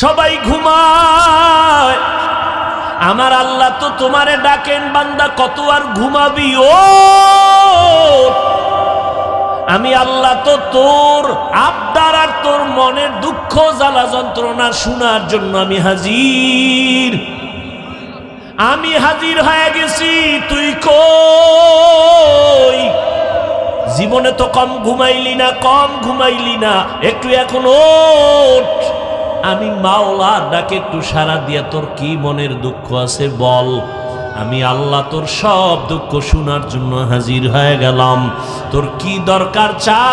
সবাই ঘুমায়, আমার আল্লাহ তো তোমারে ডাকেন, বান্দা কত আর ঘুমাবি, ও আমি আল্লাহ তো তোর আবদার আর তোর মনের দুঃখ জ্বালা যন্ত্রণা শোনার জন্য আমি হাজির হয়ে গেছি। তুই কই? জীবনে তো কম ঘুমাইলি না, একটু এখন ওঠ, আমি মাওলার ডাকে একটু সাড়া দিয়া তোর কি মনের দুঃখ আছে বল, আমি আল্লাহ তোর সব দুঃখ শোনার জন্য হাজির হয়ে গেলাম, তোর কি দরকার চা।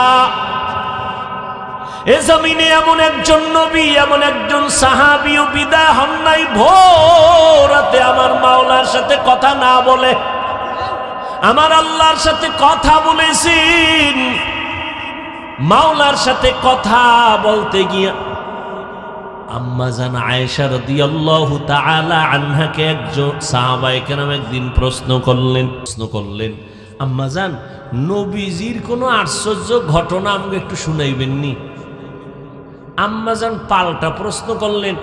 এ জমিনে এমন একজন নবী, এমন একজন সাহাবীও বিদায় হন নাই ভোর রাতে আমার মাওলার সাথে কথা না বলে, আমার আল্লাহর সাথে কথা বলেছেন। মাওলার সাথে কথা বলতে গিয়া আম্মা জান আয়েশা রাদিয়াল্লাহু তাআলা আনহাকে একজন সাহাবায়ে কেরাম একদিন প্রশ্ন করলেন, আম্মা জান নবীজির কোনো আশ্চর্য ঘটনা আমাকে একটু শুনাইবেন নি? আম্মা জান পাল্টা প্রশ্ন করলেন,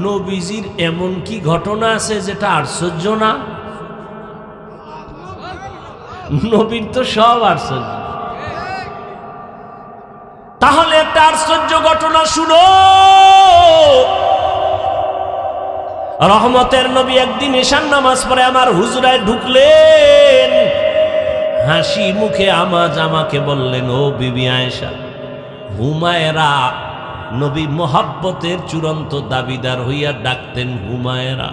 নবীজির এমন কি ঘটনা আছে যেটা আশ্চর্য না? নবীর তো সব আশ্চর্য, তাহলে একটা আশ্চর্য ঘটনা শুনো। রহমতের নবী একদিন ঈশার নামাজ পড়ে আমার হুজরায় ঢুকলেন, হাসি মুখে আমাকে বললেন, ও বিবি আয়েশা, হুমায়রা। নবী মোহাব্বতের চূড়ান্ত দাবিদার হইয়া ডাকতেন হুমায়রা।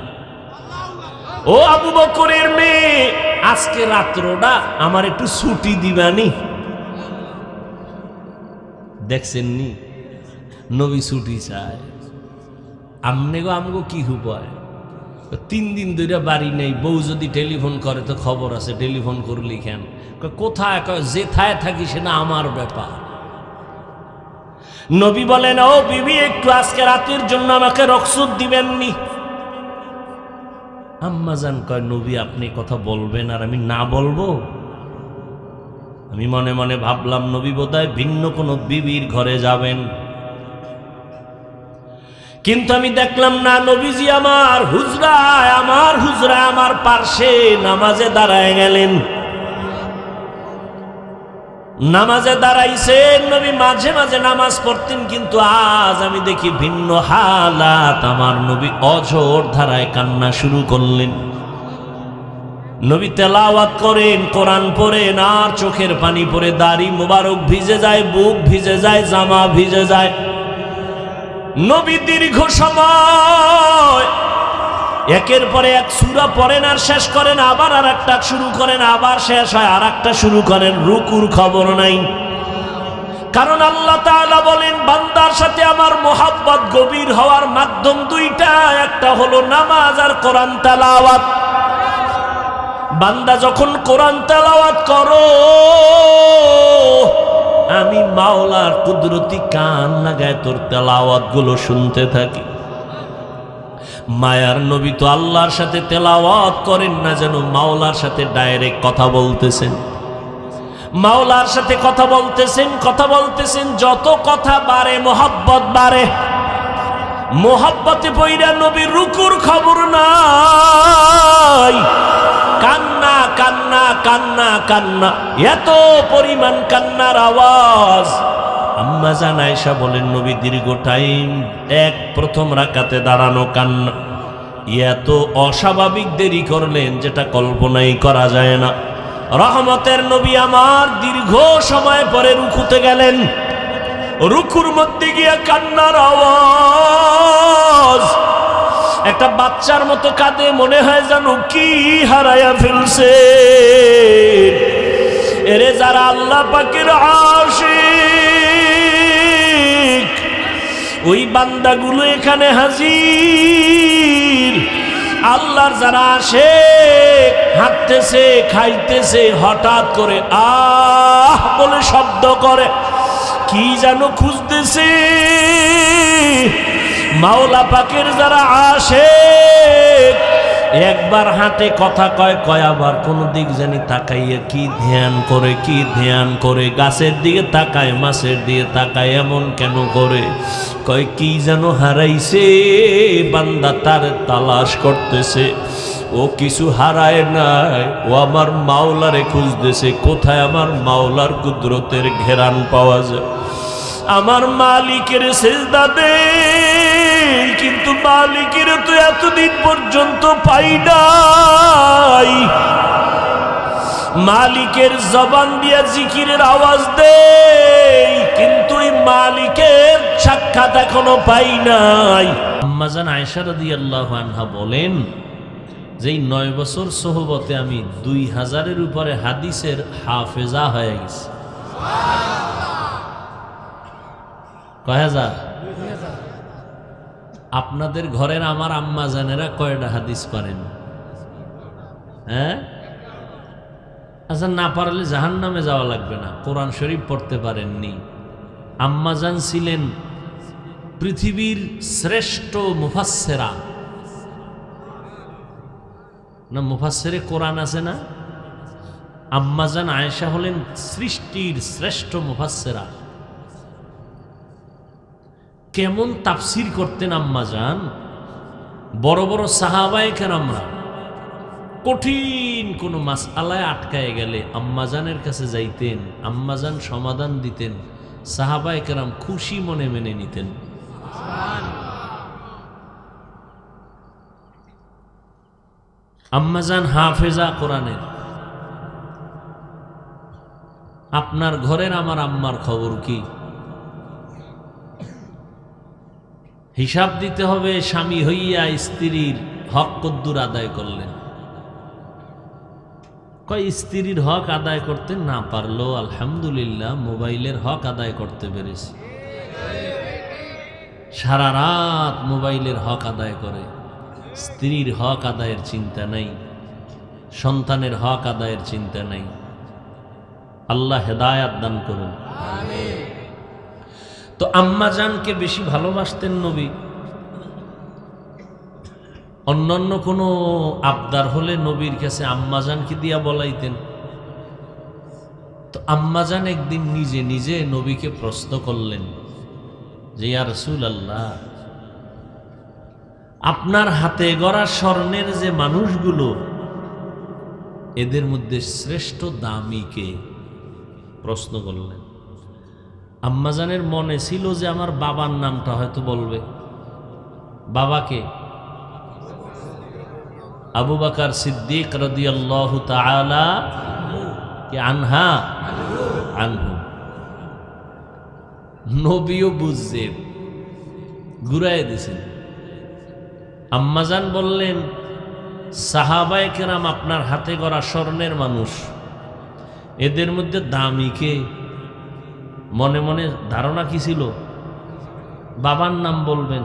ও আবু বকরের মেয়ে, আজকে রাত্রটা আমার একটু ছুটি দিবানি? দেখছেন নি নবী ছুটি চায়। আমগো কি উপায়? 3 দিন ধরে বাড়ি নেই, বউ যদি টেলিফোন করে তো খবর আছে, টেলিফোন করলি কেন? কোথায়? যেথায় থাকি সেটা আমার ব্যাপার। নবী বলেন, ও বিবি একটু আজকে রাতের জন্য আমাকে রুখসত দিবেননি? আম্মা জান কয়, নবী আপনি কথা বলবেন আর আমি না বলবো? আমি মনে মনে ভাবলাম নবী বোধহয় ভিন্ন কোনো বিবির ঘরে যাবেন, কিন্তু আমি দেখলাম না, নবীজি আমার হুজরায় আমার পার্শ্বে নামাজে দাঁড়ায় গেলেন। নামাজে দাঁড়াইছেন, নবী মাঝে মাঝে নামাজ পড়তেন, কিন্তু আজ আমি দেখি ভিন্ন হালাত। আমার নবী অঝোর ধারায় কান্না শুরু করলেন। নবী তেলাওয়াত করেন, কোরআন পড়েন, আর চোখের পানি পড়ে দাড়ি মোবারক ভিজে যায়, বুক ভিজে যায়, জামা ভিজে যায়। নবী দীর্ঘ সময় একের পরে এক সূরা পড়েন আর শেষ করেন, আবার আর একটা শুরু করেন, আবার শেষ হয়, আর একটা শুরু করেন, রুকুর খবর নাই। কারণ আল্লাহ তাআলা বলেন, বান্দার সাথে আমার মোহাব্বত গভীর হওয়ার মাধ্যম দুইটা, একটা হলো নামাজ আর কোরআন তেলাওয়াত। বান্দা যখন কোরআন তেলাওয়াত করো, আমি মাওলার কুদরতি কান লাগায় তোর তেলাওয়াত গুলো শুনতে থাকি। মায়ার নবী তো আল্লাহর সাথে তেলাওয়াত করেন না, যেন মাওলার সাথে ডাইরেক্ট কথা বলতেছেন। মাওলার সাথে কথা বলতেছেন, যত কথা বাড়ে মোহাব্বত বাড়ে। মোহাব্বতে পইরা নবীর রুকুর খবর নাই, কান্না কান্না কান্না কান্না, এত পরিমাণ কান্নার আওয়াজ। আম্মা জান আয়েশা বলেন, নবী দীর্ঘ টাইম প্রথম রাকাতে দাঁড়ানো কান্না, এত অস্বাভাবিক দেরি করলেন যেটা কল্পনাই করা যায় না। রহমতের নবী আমার দীর্ঘ সময় পরে রুকুতে গেলেন, রুকুর মধ্যে গিয়া কান্নার আওয়াজ। একটা বাচ্চার মতো কাঁদে, মনে হয় জানো কি হারায়া ফেলছে। এরে যারা আল্লাহ পাকের আশিক, ওই বান্দাগুলো এখানে হাজির। আল্লাহর যারা আশিক, হাঁটতেছে, খাইতেছে, হঠাৎ করে আহ বলে শব্দ করে, কি যেন খুঁজতেছে। মাওলা পাকের যারা আশিক, একবার হাঁটে কথা কয় কয় আবার কোন দিক জানি তাকাইয়া কি ধ্যান করে গাছের দিকে তাকায় মাছের দিকে তাকায় এমন কেন করে কয় কি যেন হারাইছে বান্দা তার তালাশ করতেছে ও কিছু হারায় নাই ও আমার মাওলারে খুঁজতেছে কোথায় আমার মাওলার কুদরতের ঘেরান পাওয়া যায় আমার মালিকের সেজদা দে কিন্তু মালিকের তো এতদিন পর্যন্ত পাই নাই মালিকের জবান দিয়া জিকিরের আওয়াজ দে কিন্তু এই মালিকের সাক্ষাৎ এখনো পাই নাই আম্মা জান আয়েশা রাদিয়াল্লাহু আনহা বলেন যে 9 বছর সোহবতে আমি 2000-এর উপরে হাদিসের হাফেজা হয়ে গেছি কয় হাজার আপনাদের ঘরের আমার আম্মা জানেরা কয়টা হাদিস পারেন হ্যাঁ আচ্ছা না পারলে জাহান্নামে যাওয়া লাগবে না কোরআন শরীফ পড়তে পারেননি আম্মা জান ছিলেন পৃথিবীর শ্রেষ্ঠ মুফাসসিরা না মুফাসসিরে কোরআন আছে না আম্মা জান আয়েশা হলেন সৃষ্টির শ্রেষ্ঠ মুফাসসিরা কেমন তাফসির করতেন আম্মা জান বড় বড় সাহাবায়ে কেরামরা কঠিন কোন মাসআলায় আটকায় গেলে আম্মা জানের কাছে যাইতেন আম্মা জান সমাধান দিতেন সাহাবায়ে কেরাম খুশি মনে মেনে নিতেন আম্মা জান হাফেজা কোরআনের আপনার ঘরের আমার আম্মার খবর কি হিসাব দিতে হবে স্বামী হইয়া স্ত্রীর হক কদ্দুর আদায় করলেন কয় স্ত্রীর হক আদায় করতে না পারলো আলহামদুলিল্লাহ মোবাইলের হক আদায় করতে পেরেছি সারা রাত মোবাইলের হক আদায় করে স্ত্রীর হক আদায়ের চিন্তা নাই সন্তানের হক আদায়ের চিন্তা নাই আল্লাহ হেদায়াত দান করুন আমিন তো আম্মা জানকে বেশি ভালোবাসতেন নবী অন্যান্য কোনো আবদার হলে নবীর কাছে আম্মা জানকে দিয়া বলাইতেন তো আম্মা জান একদিন নিজে নিজে নবীকে প্রশ্ন করলেন যে ইয়া রাসূলুল্লাহ আপনার হাতে গড়া স্বর্ণের যে মানুষগুলো এদের মধ্যে শ্রেষ্ঠ দামি কে প্রশ্ন করলেন আম্মাজানের মনে ছিল যে আমার বাবার নামটা হয়তো বলবে বাবাকে আবু বকর সিদ্দিক রাদিয়াল্লাহু তাআলা কি আনহু নবীও বুঝছেন ঘুরাই দিয়েছেন আম্মাজান বললেন সাহাবায়ে কেরাম আপনার হাতে গড়া স্বর্ণের মানুষ এদের মধ্যে দামি কে মনে মনে ধারণা কি ছিল বাবার নাম বলবেন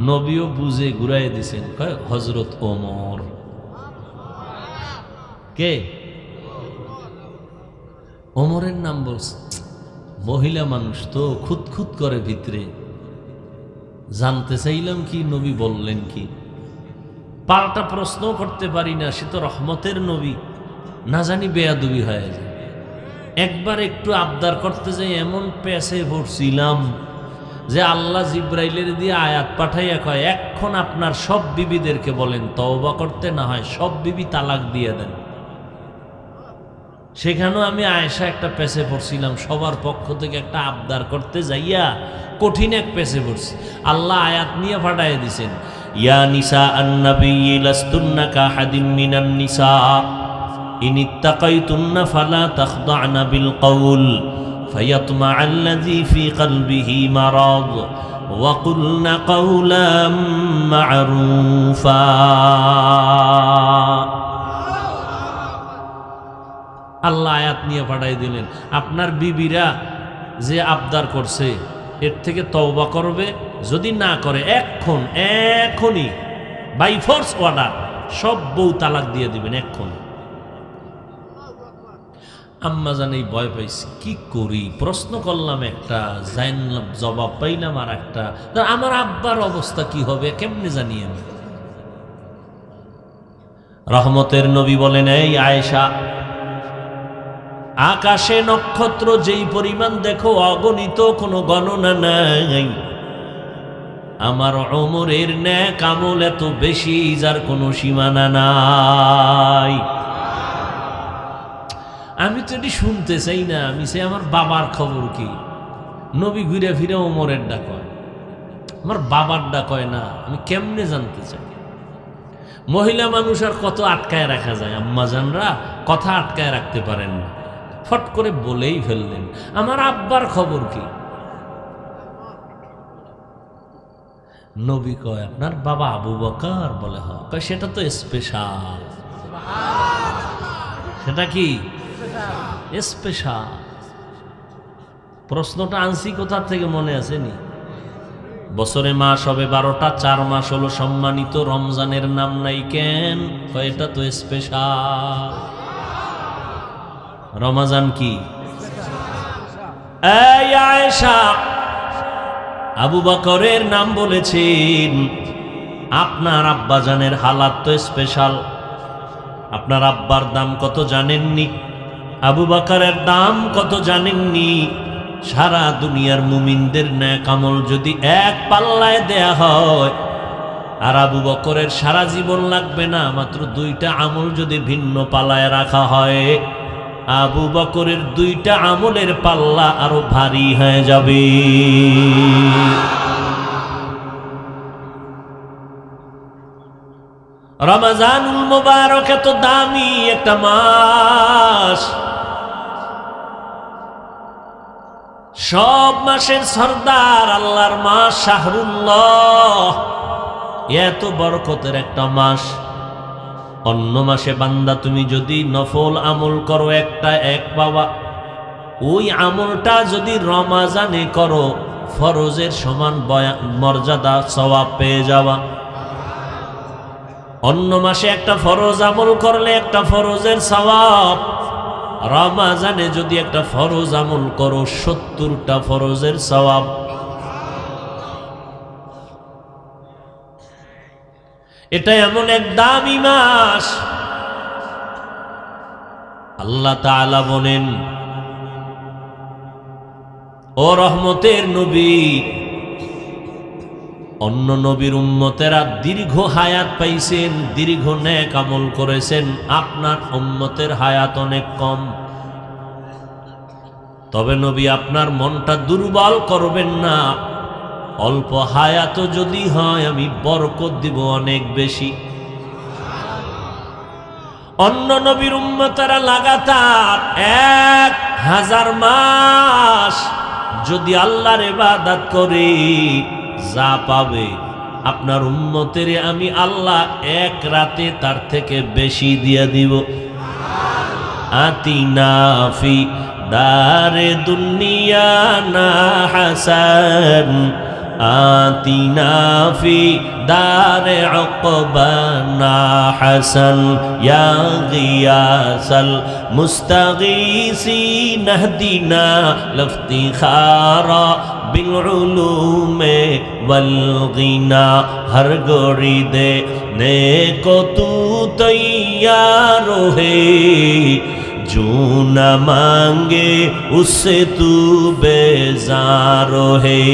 নবীও বুঝে ঘুরাই দিছেন কয় হযরত ওমর কে ওমরের নাম বলছে মহিলা মানুষ তো খুঁতখুত করে ভিতরে জানতে চাইলাম কি নবী বললেন কি পাল্টা প্রশ্ন করতে পারি না সে তো রহমতের নবী না জানি বেয়াদবি হয়ে যায় একবার একটু আবদার করতে যাই এমন পেছে পড়ছিলাম যে আল্লাহ জিব্রাইলের দিয়ে আয়াত পাঠাইয়া কয় এখন আপনার সব বিবিদেরকে বলেন তওবা করতে না হয় সব বিবি তালাক দিয়ে দেন সেখানেও আমি আয়েশা একটা পেছে পড়ছিলাম সবার পক্ষ থেকে একটা আবদার করতে যাইয়া কঠিন এক পেছে পড়ছি আল্লাহ আয়াত নিয়ে পাঠাইয়া দিছেন ইয়া নিসা আন-নবী লাস্তুন্না কাহাদিম মিনান নিসা ইন ইত্তাকাইতুন্না ফালা তাখদা'না বিল কওল ফায়াতমা আল্লাযী ফী কলবিহি মারাদ ওয়া কুলনা কওলাম মা'রুফা আল্লাহ আয়াত নিয়ে পাঠাই দিলেন আপনার বিবিরা যে আবদার করছে এর থেকে তওবা করবে যদি না করে এখনই বাই ফোর্স অর্ডার সব বউ তালাক দিয়ে দিবেন এখন আম্মা জানি ভয় পাইছি কি করি প্রশ্ন করলাম একটা জানলাম জবাব পাইলাম আর একটা আমার আব্বার অবস্থা কি হবে কেমনে জানি আমি রহমতের নবী বলেন, এই আয়েশা, আকাশে নক্ষত্র যেই পরিমাণ দেখো অগণিত, কোনো গণনা নাই। আমার ওমরের নেক আমল এত বেশি, যার কোনো সীমানা নাই। আমি তো এটি শুনতে চাই না, আমি চাই আমার বাবার খবর কি। নবী ঘুরে ফিরে ওমরের ডাক হয়, আমার বাবার ডাক হয় না। আমি কেমনে জানতে চাই? মহিলা মানুষ আর কত আটকায় রাখা যায়? আম্মাজানরা কথা আটকায় রাখতে পারেন না, ফট করে বলেই ফেললেন, আমার আব্বার খবর কি। নবী কয়, আপনার বাবা আবু বকর? বলে হ। কয়, সেটা তো স্পেশাল। সেটা কি স্পেশাল? প্রশ্নটা আনছি কোথা থেকে মনে আছে নি? বছরে মাস হবে 12টা, 4 মাস হলো সম্মানিত, রমজানের নাম নাই কেন? কয়, এটা তো স্পেশাল। রমজান কি? এই আয়েশা, আবু বকরের নাম বলেছেন, আপনার আব্বাজানের হালাত তো স্পেশাল। আপনার আব্বার দাম কত জানেননি? আবু বকরের দাম কত জানেননি? সারা দুনিয়ার মুমিনদের নেক আমল যদি এক পাল্লায় দেয়া হয়, আর আবু বকরের সারা জীবন লাগবে না, মাত্র 2টা আমল যদি ভিন্ন পাল্লায় রাখা হয়, আবু বকরের 2টা আমলের পাল্লা আরো ভারী হয়ে যাবে। রমজানুল মুবারক এত দামি একটা মাস, সব মাসের সরদার আল্লাহর মাস শাহরুল্লাহ, এত বরকতের একটা মাস। অন্য মাসে বান্দা তুমি যদি নফল আমল করো একটা এক পাওয়া, ওই আমলটা যদি রমজানে করো ফরজের সমান মর্যাদা সওয়াব পেয়ে যাওয়া। অন্য মাসে একটা ফরজ আমল করলে একটা ফরজের সওয়াব, রমজানে যদি একটা ফরজ আমল করো 70টা ফরজের সওয়াব। এটা এমন এক দামি মাস। আল্লাহ তাআলা বলেন, ও রহমতের নবী, অন্য নবীর উম্মতেরা দীর্ঘ হায়াত পাইছেন, দীর্ঘ নেক আমল করেছেন, আপনার উম্মতের হায়াত অনেক কম। তবে নবী, আপনার মনটা দুর্বল করবেন না। অল্প হায়াত যদি হয়, আমি বরকত দিব অনেক বেশি। অন্য নবীর উম্মতেরা লাগাতার 1000 মাস যদি আল্লাহর ইবাদত করে যা পাবে, আপনার উম্মতের আমি আল্লাহ এক রাতে তার থেকে বেশি দিয়ে দিব। আতিনা ফি দারে দুনিয়া না হাসান, আতিনা ফি দারে উকবানা হাসান, ইয়া গিয়াসাল মুস্তাগীসিন ইহদিনা লফতিখারা বিল উলুমে ওয়াল গিনা। হর গড়ি দে নেকো তু তৈয়ার হে, जो न मांगे उससे तू बेजार है।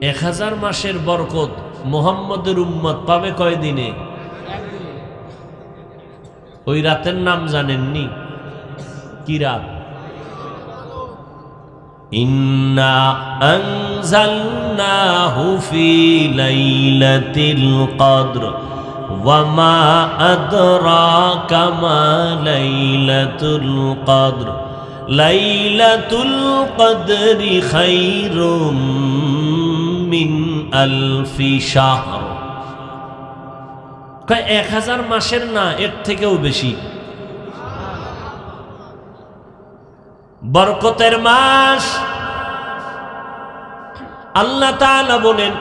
1000 মাসের বরকত মুহাম্মদের উম্মত পাবে কয়দিনে? ওই রাতের নাম জানেননি? কি রাত? ইন্না আনজালনাহু ফি লাইলাতিল কদর ওয়ামা আদরাকা মা লাইলাতুল কদর, লাইলাতুল কদরি খায়রুম মিন আলফি শাহর। 1000 মাসের না, এর থেকেও বেশি বরকতের মাস। আল্লাহ তাআলা বলেন,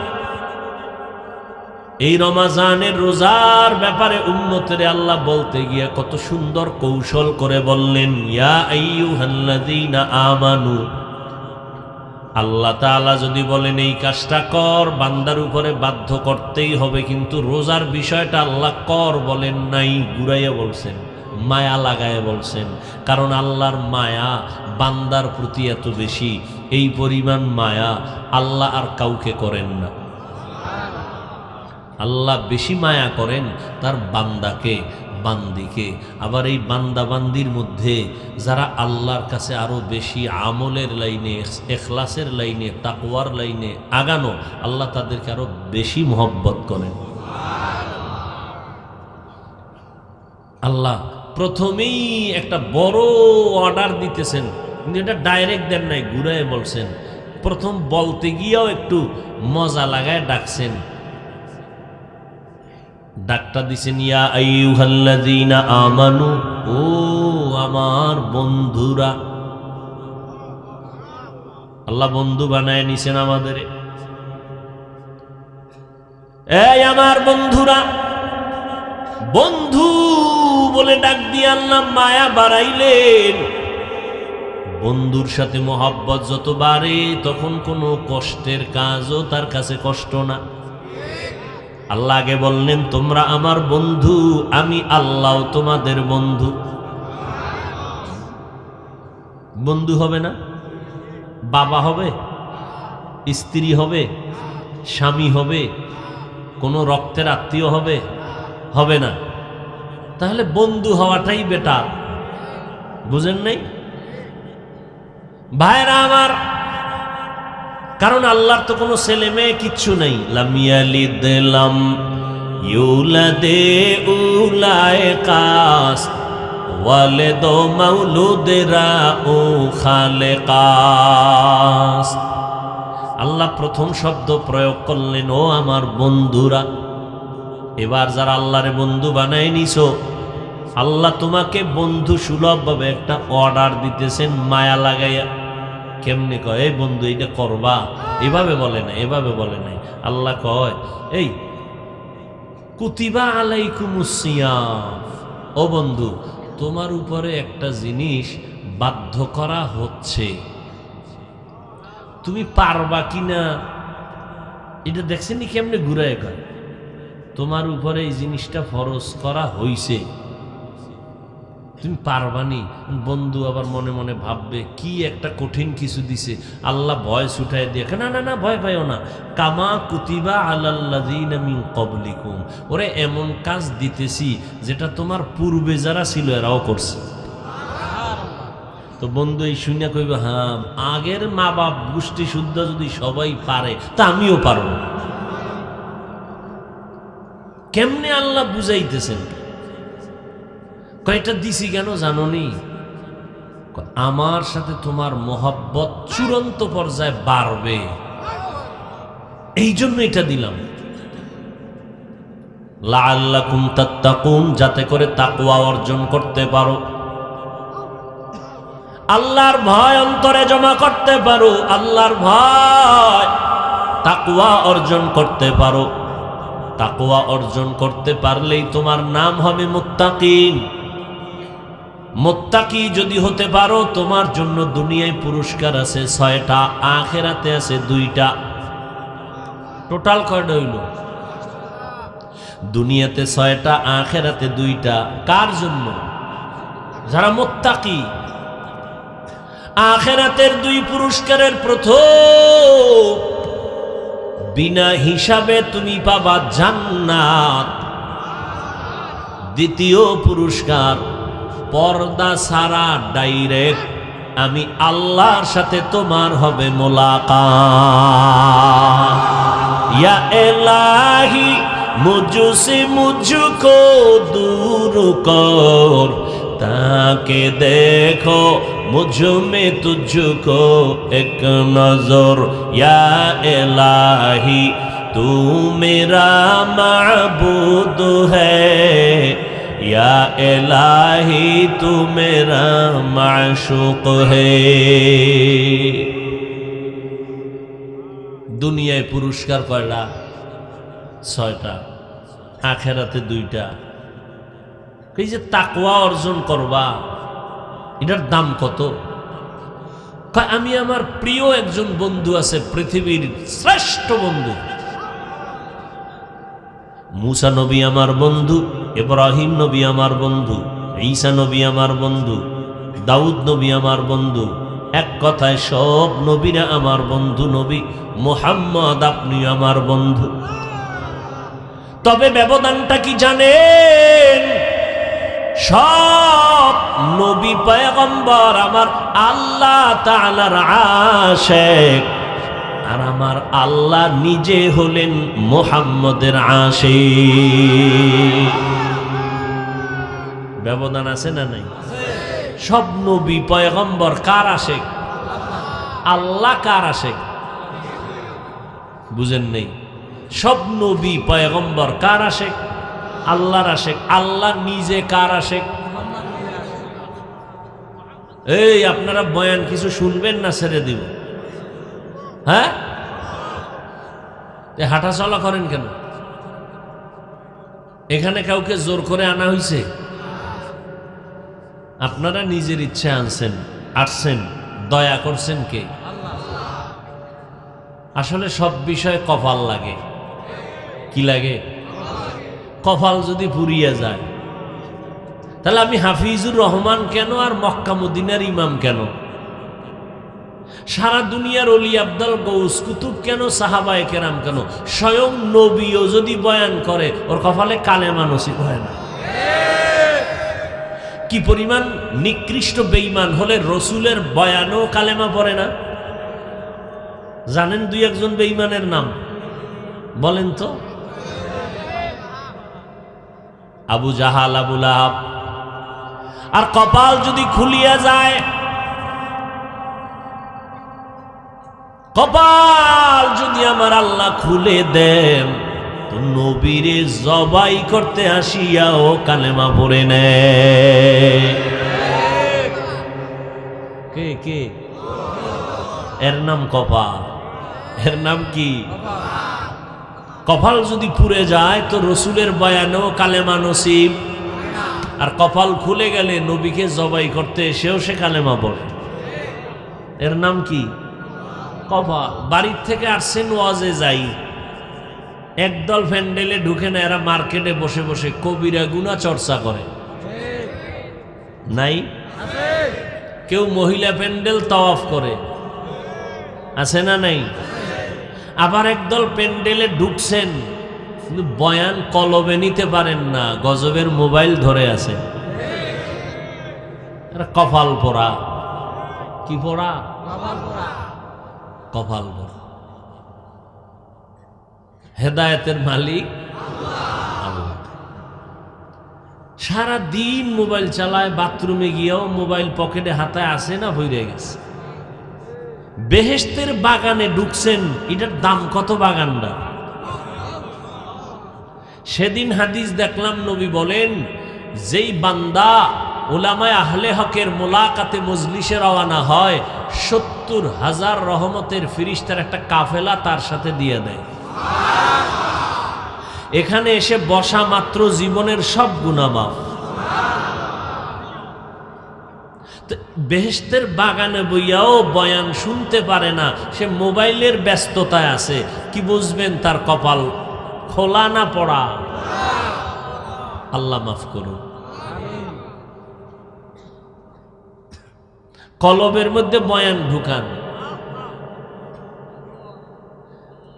এই রমজানের রোজার ব্যাপারে উম্মতের আল্লাহ বলতে গিয়ে কত সুন্দর কৌশল করে বললেন, ইয়া আইয়ুহাল্লাযীনা আমানু আল্লাহ তাআলা যদি বলেন এই কাজটা কর, বান্দার উপরে বাধ্য করতেই হবে, কিন্তু রোজার বিষয়টা আল্লাহ কর বলেন নাই, ঘুরাইয়া বলছেন, মায়া লাগায় বলছেন। কারণ আল্লাহর মায়া বান্দার প্রতি এত বেশি, এই পরিমাণ মায়া আল্লাহ আর কাউকে করেন না। আল্লাহ বেশি মায়া করেন তার বান্দাকে, বান্দিকে। আবার এই বান্দা বান্দির মধ্যে যারা আল্লাহর কাছে আরো বেশি আমলের লাইনে, ইখলাসের লাইনে, তাকওয়ার লাইনে আগানো, আল্লাহ তাদেরকে আরো বেশি মহব্বত করেন। আল্লাহ প্রথমেই একটা বড় অর্ডার দিতেছেন, কিন্তু এটা ডাইরেক্ট দেন নাই, ঘুরায় বলছেন। প্রথম বলতে গিয়েও একটু মজা লাগায় ডাকছেন, ডাকটা দিছেন ইয়া আইয়ুহাল্লাযীনা আমানু, ও আমার বন্ধুরা। আল্লাহ বন্ধু বানায় নিছেন আমাদের। এই আমার বন্ধুরা, বন্ধু বলে ডাক দিয়ে আল্লাহ মায়া বাড়াইলেন। বন্ধুর সাথে মহব্বত যত বাড়ে তখন কোনো কষ্টের কাজও তার কাছে কষ্ট না। আল্লাহ আগে বললেন তোমরা আমার বন্ধু, আমি আল্লাহ তোমাদের বন্ধু। বন্ধু হবে না? বাবা হবে, স্ত্রী হবে, স্বামী হবে, কোনো রক্তের আত্মীয় হবে? হবে না। তাহলে বন্ধু হওয়াটাই বেটার। বুঝেন নাই ভাইরা আমার? কারণ আল্লাহর তো কোনো ছেলে মেয়ে কিচ্ছু নাই। লাম ইয়ালিদ লাম ইউলাদে উলাইকাস ওয়ালিদ মাউলুদরা ও খালেকাস। আল্লাহ প্রথম শব্দ প্রয়োগ করলেন ও আমার বন্ধুরা। এবার যারা আল্লাহরে বন্ধু বানায় নিছো, আল্লাহ তোমাকে বন্ধু সুলভভাবে একটা অর্ডার দিতেছেন মায়া লাগাইয়া। কেমনে কয়? এই বন্ধু এইটা করবা, এভাবে বলে না, এভাবে বলে নাই। আল্লাহ কয় এই কুতিবা আলাইকুমুস সিয়াম, ও বন্ধু তোমার উপরে একটা জিনিস বাধ্য করা হচ্ছে, তুমি পারবা কিনা এটা দেখছেন নি কেমনে ঘুরায় কয়? তোমার উপরে এই জিনিসটা ফরজ করা হইছে, তুমি পারবানি। বন্ধু আবার মনে মনে ভাববে কি একটা কঠিন কিছু দিছে, আল্লাহ ভয় ছুটাই দিয়ে না না না ভয় পাইও না, কামা কুতিবা আলাল্লাযীনা মিন ক্বাবলিকুম, ওরে এমন কাজ দিতেছি যেটা তোমার পূর্বে যারা ছিল এরাও করছে। তো বন্ধু এই শুনিয়া কইবে হ্যাঁ আগের মা বাপ গোষ্ঠী শুদ্ধ যদি সবাই পারে তা আমিও পারব। কেমনে আল্লাহ বুঝাইতেছেন? কয়টা দিছি কেন জানোনি? আমার সাথে তোমার মহব্বত চূড়ান্ত পর্যায়ে বাড়বে, এই জন্য এটা দিলাম। লাআল্লাকুম তাত্তাকুন, যাতে করে তাকওয়া অর্জন করতে পারো, আল্লাহর ভয় অন্তরে জমা করতে পারো, আল্লাহর ভয় তাকওয়া অর্জন করতে পারো। তাকওয়া অর্জন করতে পারলেই তোমার নাম হবে মুত্তাকিন। মুত্তাকি যদি হতে পারো, তোমার জন্য দুনিয়ায় পুরস্কার আছে 6টা, আখিরাতে আছে 2টা। টোটাল কয়টা হইল? দুনিয়াতে 6টা, আখিরাতে 2টা। কার জন্য? যারা মুত্তাকি। আখিরাতের 2 পুরস্কারের প্রথম, বিনা হিসাবে তুমি পাবা জান্নাত। দ্বিতীয় পুরস্কার, পর্দা ছাড়া ডাইরেক্ট আমি আল্লাহর সাথে তোমার হবে মুলাকাত। ইয়া ইলাহি মুঝসে মুঝকো দূর কর, তাকে দেখো मुझ में तुझको एक नजर, या इलाही तू मेरा माबूद है, या इलाही तू मेरा माशूक है। दुनियाয় পুরস্কার কয়টা? 6টা, আখিরাতে 2টা। এই যে তাকওয়া অর্জন করবা, এটার দাম কত? আমি আমার প্রিয় একজন বন্ধু আছে, পৃথিবীর শ্রেষ্ঠ বন্ধু। মুসা নবী আমার বন্ধু, ইব্রাহিম নবী আমার বন্ধু, ঈসা নবী আমার বন্ধু, দাউদ নবী আমার বন্ধু। এক কথায় সব নবীরা আমার বন্ধু। নবী মুহাম্মদ আপনি আমার বন্ধু। তবে ব্যবধানটা কি জানেন? সব নবী পয়গম্বর আমার আল্লাহ তাআলার আশিক, আর আমার আল্লাহ নিজে হলেন মুহাম্মদের আশিক। ব্যবধান আছে না নাই? সব নবী পয়গম্বর কার আশিক? আল্লাহ কার আশিক? বুঝেন নেই? সব নবী পয়গম্বর কার আশিক? আল্লাহর আশিক। আল্লাহ নিজে কার আশিক? এই আপনারা বয়ান কিছু শুনবেন না ছেড়ে দিব? হ্যাঁ, হাঁটা চলা করেন কেন? এখানে কাউকে জোর করে আনা হয়েছে? আপনারা নিজের ইচ্ছে আনছেন, আসছেন। দয়া করছেন কে? আসলে সব বিষয়ে কপাল লাগে। কি লাগে? কপাল যদি পুড়িয়ে যায়, তাহলে আমি হাফিজুর রহমান কেন আর মক্কা মদিনার ইমাম কেন? সারা দুনিয়ার অলি আব্দাল গৌস কুতুব কেন? সাহাবায়ে কেরাম কেন? স্বয়ং নবীও যদি বয়ান করে, ওর কপালে কালেমা নসিব হয় না। কি পরিমাণ নিকৃষ্ট বেঈমান হলে রসুলের বয়ানও কালেমা পড়ে না? জানেন দুই একজন বেঈমানের নাম বলেন তো? আবু জাহাল, আবু লাহাব। আর কপাল যদি খুলিয়া যায়, কপাল যদি আমার আল্লাহ খুলে দেন, তো নবীরে জবাই করতে আসিয়াও কালেমা পড়ে নেয়। কে কে? এর নাম কপাল। এর নাম কি? কপাল যদি পুড়ে যায়, তো রসুলের বয়ানেও কালেমা নসিব। আর কপাল খুলে গেলে নবীকে জবাই করতে এসেও সে কালেমা পড়ে। এর নাম কি? কপাল। বাড়ির থেকে আসছেন ওয়াজে যাই, একদল প্যান্ডেলে ঢুকে না, এরা মার্কেটে বসে বসে কবিরা গুনাহ চর্চা করে। নাই? কেউ মহিলা প্যান্ডেল তাওয়াফ করে, আছে না নাই? আবার একদল প্যান্ডেলে ঢুকছেন, কিন্তু বয়ান কলবে নিতে পারেন না, গজবের মোবাইল ধরে আছে। কপাল পোড়া। কি পোড়া? কপাল পোড়া। হেদায়েতের মালিক আল্লাহ। সারা দিন মোবাইল চালায়, বাথরুমে গিয়েও মোবাইল পকেটে হাতায় আসে না, ভরে গেছে। বেহেশতের বাগানে ঢুকছেন, এটার দাম কত বাগানটা? সেদিন হাদিস দেখলাম, নবী বলেন, যেই বান্দা উলামায়ে আহলে হকের মোলাকাতে মজলিসে রওনা হয়, ৭০,০০০ রহমতের ফেরেশতার একটা কাফেলা তার সাথে দিয়ে দেয়। এখানে এসে বসা মাত্র জীবনের সব গুনাহ মাফ। বেহেশতের বাগানে বইয়াও বয়ান শুনতে পারে না, সে মোবাইলের ব্যস্ততায় আছে। কি বুঝবেন তার কপাল খোলা না পড়া? আল্লাহ মাফ করুন। কলবের মধ্যে বয়ান ঢুকান।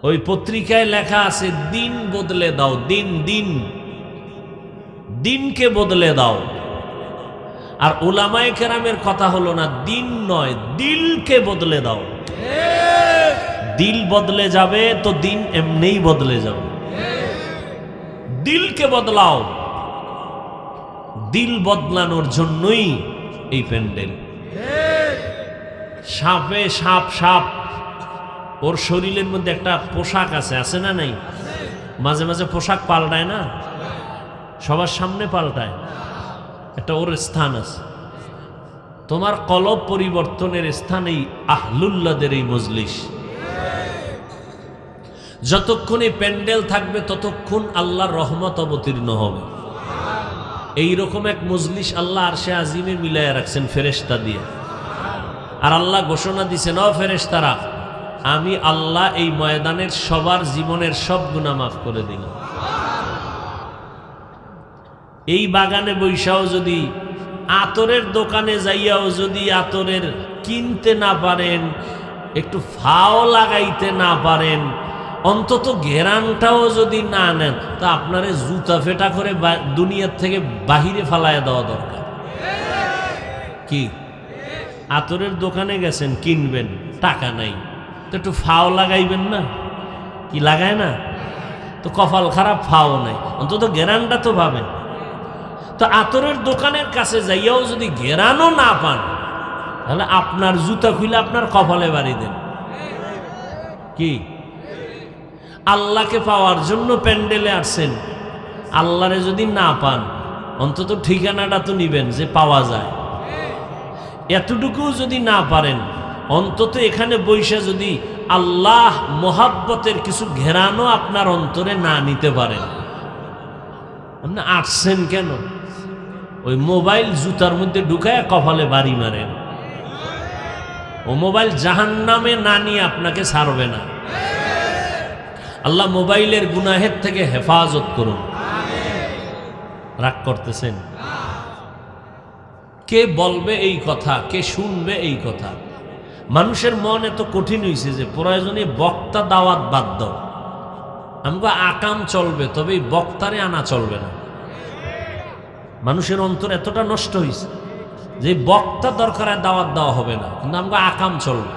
ওই পত্রিকায় লেখা আছে, দিন বদলে দাও। দিন দিন দিনকে বদলে দাও। আর উলামায়ে কেরামের কথা হলো না, দিন নয়, দিলকে বদলে দাও। দিল বদলে যাবে তো দিন এমনিই বদলে যাবে। দিলকে বদলাও। দিল বদলানোর জন্যই এই প্যান্ডেল। সাপে সাপ, সাপ ওর শরীরের মধ্যে একটা পোশাক আছে, আছে না নাই? মাঝে মাঝে পোশাক পাল্টায় না, সবার সামনে পাল্টায়, একটা ওর স্থান আছে। তোমার কলব পরিবর্তনের স্থান এই আহলুল্লাহদের এই মজলিস। যতক্ষণ এই প্যান্ডেল থাকবে ততক্ষণ আল্লাহর রহমত অবতীর্ণ হবে। এইরকম এক মজলিস আল্লাহ আরশে আজিমে মিলায়া রাখছেন ফেরেশতা দিয়ে। আর আল্লাহ ঘোষণা দিছেন, ও ফেরেশতারা, আমি আল্লাহ এই ময়দানের সবার জীবনের সব গুনাহ মাফ করে দিলাম। এই বাগানে বৈশাও যদি, আতরের দোকানে যাইয়াও যদি আতরের কিনতে না পারেন, একটু ফাও লাগাইতে না পারেন, অন্তত ঘেরানটাও যদি না নেন, তা আপনারে জুতা ফেটা করে দুনিয়ার থেকে বাহিরে ফালাইয়া দেওয়া দরকার। কি আতরের দোকানে গেছেন, কিনবেন, টাকা নাই, তো একটু ফাও লাগাইবেন না? কি লাগায় না? তো কপাল খারাপ, ফাও নাই, অন্তত ঘেরানটা তো পাবেন। তো আতরের দোকানের কাছে যাইয়াও যদি ঘেরানো না পান, তাহলে আপনার জুতা খুলে আপনার কপালে বাড়ি দেন। কি আল্লাহকে পাওয়ার জন্য প্যান্ডেলে আসছেন, আল্লাহরে যদি না পান, অন্তত ঠিকানাটা তো নিবেন যে পাওয়া যায়। এতটুকু যদি না পারেন, অন্তত এখানে বৈশা যদি আল্লাহ মোহাব্বতের কিছু ঘেরানো আপনার অন্তরে না নিতে পারেন, আপনি আসছেন কেন? ওই মোবাইল জুতার মধ্যে ঢুকায় কপালে বাড়ি মারেন। ও মোবাইল জাহান্নামে না নিয়ে আপনাকে ছাড়বে না। আল্লাহ মোবাইলের গুনাহের থেকে হেফাজত করুন। রাগ করতেছেন? কে বলবে এই কথা, কে শুনবে এই কথা? মানুষের মন এত কঠিন হয়েছে যে প্রয়োজনে বক্তা দাওয়াত বাদ দাও, আমাকে আকাম চলবে, তবে এই বক্তারে আনা চলবে না। মানুষের অন্তর এতটা নষ্ট হয়েছে যে বক্তা দরকার দাওয়াত দেওয়া হবে না, কিন্তু আমাকে আকাম চলবে।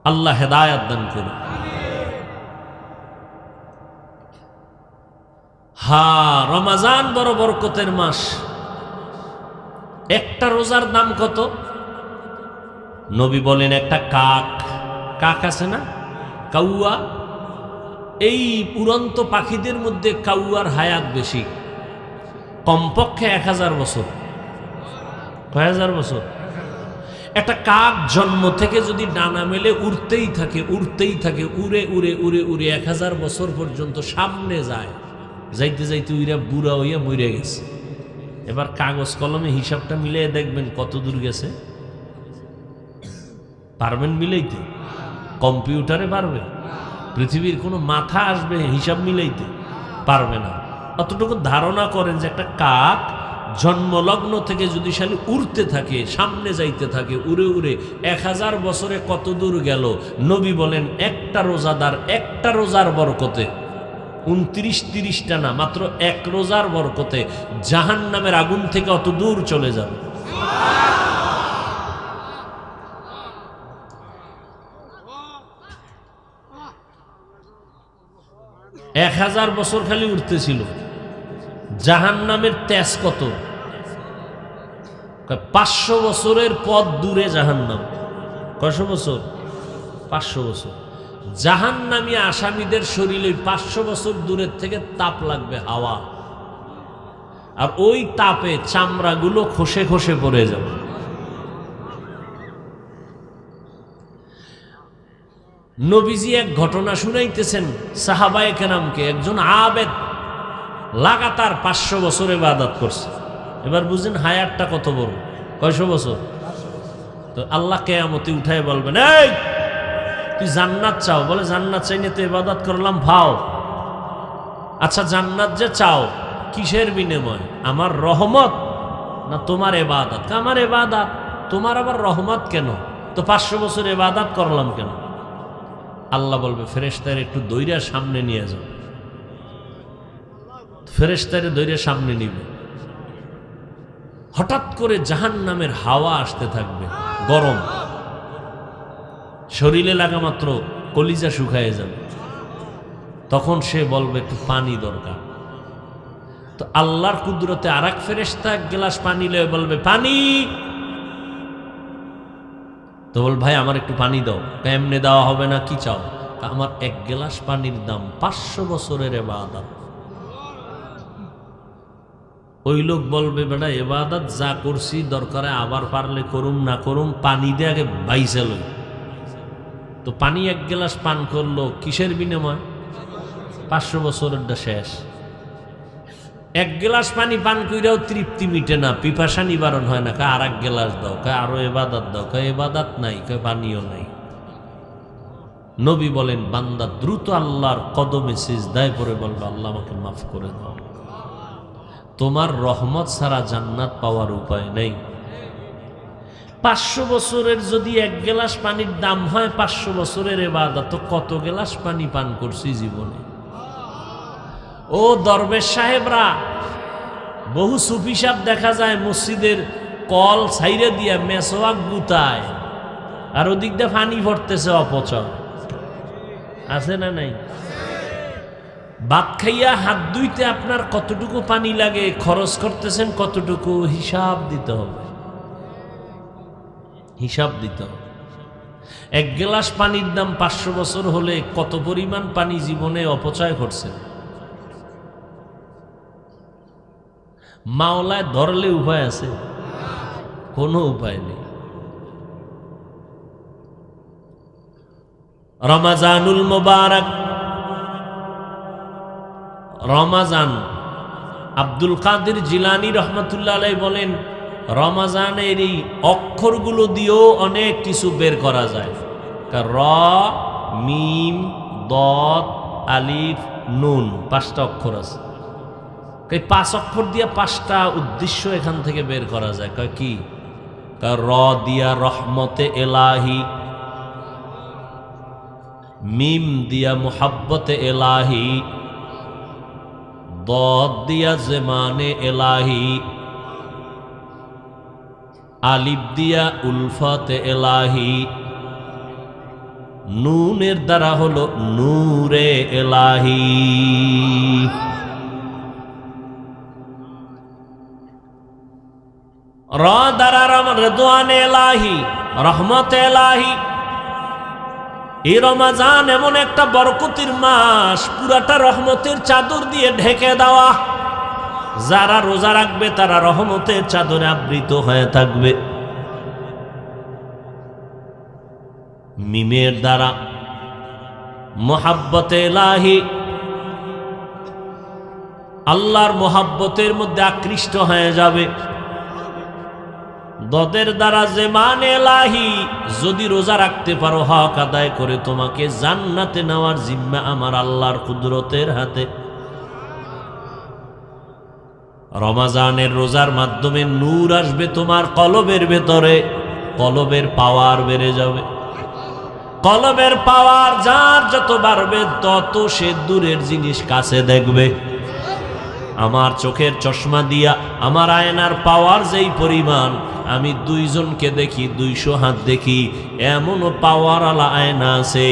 আল্লাহ হেদায়াত দান করুন। রমাজান বড় বরকতের মাস। একটা রোজার দাম কত? নবী বলেন, একটা কাক আছে না, কাউয়া, এই উড়ন্ত পাখিদের মধ্যে কাউয়ার হায়াত বেশি, কমপক্ষে 1000 বছর। কয় হাজার বছর? একটা কাক জন্ম থেকে যদি ডানা মেলে উড়তেই থাকে, উড়তেই থাকে, উড়ে উড়ে উড়ে উড়ে 1000 বছর পর্যন্ত সামনে যায়, যাইতে যাইতে উইরা বুড়া হইয়া মরে গেছে। এবার কাগজ কলমে হিসাবটা মিলিয়ে দেখবেন কত দূর গেছে। পারবেন মিলাইতে? কম্পিউটারে পারবে? পৃথিবীর কোনো মাথা আসবে হিসাব মিলাইতে? পারবে না। অতটুকু ধারণা করেন যে একটা কাক জন্মলগ্ন থেকে যদি শালি উড়তে থাকে, সামনে যাইতে থাকে, উড়ে উড়ে 1000 বছরে কত দূর গেল। নবী বলেন, একটা রোজার বরকতে, 29-30টা না, মাত্র এক রোজার বরকতে জাহান্নামের আগুন থেকে অত দূর চলে যাবে। এক 1000 বছর খালি উঠতেছিল। জাহান্নামের তেজ কত? 500 বছরের পথ দূরে জাহান্নাম। কয়শো বছর? 500 বছর। জাহান্নামী আসামিদের শরীরে 500 বছর দূরের থেকে তাপ লাগবে, হাওয়া, আর ওই তাপে চামড়াগুলো খসে খসে পড়ে যাবে। নবীজি এক ঘটনা শুনাইতেছেন সাহাবায়ে কেরামকে। একজন আবেদ লাগাতার 500 বছর ইবাদত করছে। এবার বুঝেন হায়াতটা কত বড়, কয়শো বছর। তো আল্লাহ কিয়ামতে উঠায় বলবেন, এই তুই জান্নাত চাও? বলে, জান্নাত চাই না তো ইবাদত করলাম, ভাও। আচ্ছা জান্নাত যে চাও, কিসের বিনিময়? আমার রহমত না তোমার ইবাদত? আমার ইবাদত। তোমার আবার রহমত কেন? তো 500 বছর ইবাদত করলাম কেন? আল্লাহ বলবে, ফেরেশতারে একটু দইরা সামনে নিয়ে যাও। ফেরেশতারে দইরা সামনে নিবে। হঠাৎ করে জাহান্নামের হাওয়া আসতে থাকবে, গরম, শরীরে লাগা মাত্র কলিজা শুকায় যাবে। তখন সে বলবে, একটু পানি দরকার। তো আল্লাহর কুদরতে আর এক ফেরেশতা এক গ্লাস পানি লয়ে বলবে, পানি। তো বল, ভাই আমার একটু পানি দাও। এমনি দেওয়া হবে না, কি চাও? আমার এক গ্লাস পানির দাম 500 বছরের ইবাদত। ওই লোক বলবে, বেটা ইবাদত যা করছি, দরকারে আবার পারলে করুম, না করুম, পানি দিয়ে আগে বাইসে লই। তো পানি এক গ্লাস পান করলো, কিসের বিনিময়? 500 বছরেরটা শেষ। এক গ্লাস পানি পান কইরাও তৃপ্তি মিটে না, পিপাসা নিবারণ হয় না। আর এক গ্লাস দাও, আরো এবাদত দাও, এবাদত নাই, পানিও নাই। নবী বলেন বান্দা দ্রুত আল্লাহর কদমে সিজদায় পড়ে বলবে আল্লাহ আমাকে মাফ করে দাও। তোমার রহমত ছাড়া জান্নাত পাওয়ার উপায় নেই। 500 বছরের যদি এক গ্লাস পানির দাম হয় 500 বছরের ইবাদত, তো কত গ্লাস পানি পান করছি জীবনে। ও দরবেশ সাহেবরা, বহু সুফি সাহেব দেখা যায় মসজিদের কল ছাইরে দিয়া মেসওয়াক গুতায়, আর ওদিক দিয়ে পানি ভরতেছে অপচয়। আছে না নাই? ভাত খাইয়া হাত ধুইতে আপনার কতটুকু পানি লাগে, খরচ করতেছেন কতটুকু, হিসাব দিতে হবে, হিসাব দিতে হবে। এক গ্লাস পানির দাম 500 বছর হলে কত পরিমাণ পানি জীবনে অপচয় করছে। মাওলায় ধরলে উপায় আছে? কোনো উপায় নেই। রমাজানুল মুবারক, রমাজান, আব্দুল কাদের জিলানী রহমতুল্লাহ আলাইহি বলেন রমাজানের এই অক্ষরগুলো দিয়েও অনেক কিছু বের করা যায়। র, মিম, দদ, আলিফ, নুন, 5টা অক্ষর আছে। 5 অক্ষর দিয়ে 5টা উদ্দেশ্য এখান থেকে বের করা যায়। কি? র দিয়া রহমতে এলাহি, মিম দিয়া মুহাব্বতে এলাহি, দদ দিয়া জেমানে এলাহি, আলিফ দিয়া উলফতে এলাহি, নুনের দ্বারা হলো নূরে এলাহি। র দ্বারা রিদওয়ানে এলাহি, রহমতে এলাহি। এই রমাজান এমন একটা বরকতির মাস, পুরাটা রহমতের চাদর দিয়ে ঢেকে দেওয়া। যারা রোজা রাখবে তারা রহমতের চাদরে আবৃত হয়ে থাকবে। মিমের দ্বারা মুহাব্বতে ইলাহি, আল্লাহর মুহাব্বতের মধ্যে আকৃষ্ট হয়ে যাবে। দদের দ্বারা জেমান এলাহি, যদি রোজা রাখতে পারো হক আদায় করে তোমাকে জান্নাতে নেওয়ার জিম্মা আমার আল্লাহর কুদরতের হাতে। রমাজানের রোজার মাধ্যমে নূর আসবে তোমার কলবের ভেতরে, কলবের পাওয়ার বেড়ে যাবে। কলবের পাওয়ার যার যত বাড়বে তত সে দূরের জিনিস কাছে দেখবে। আমার চোখের চশমা দিয়া আমার আয়নার পাওয়ার যেই পরিমাণ, আমি 2 জনকে দেখি 200 হাত দেখি, এমনও পাওয়ার আলা আয়না আছে,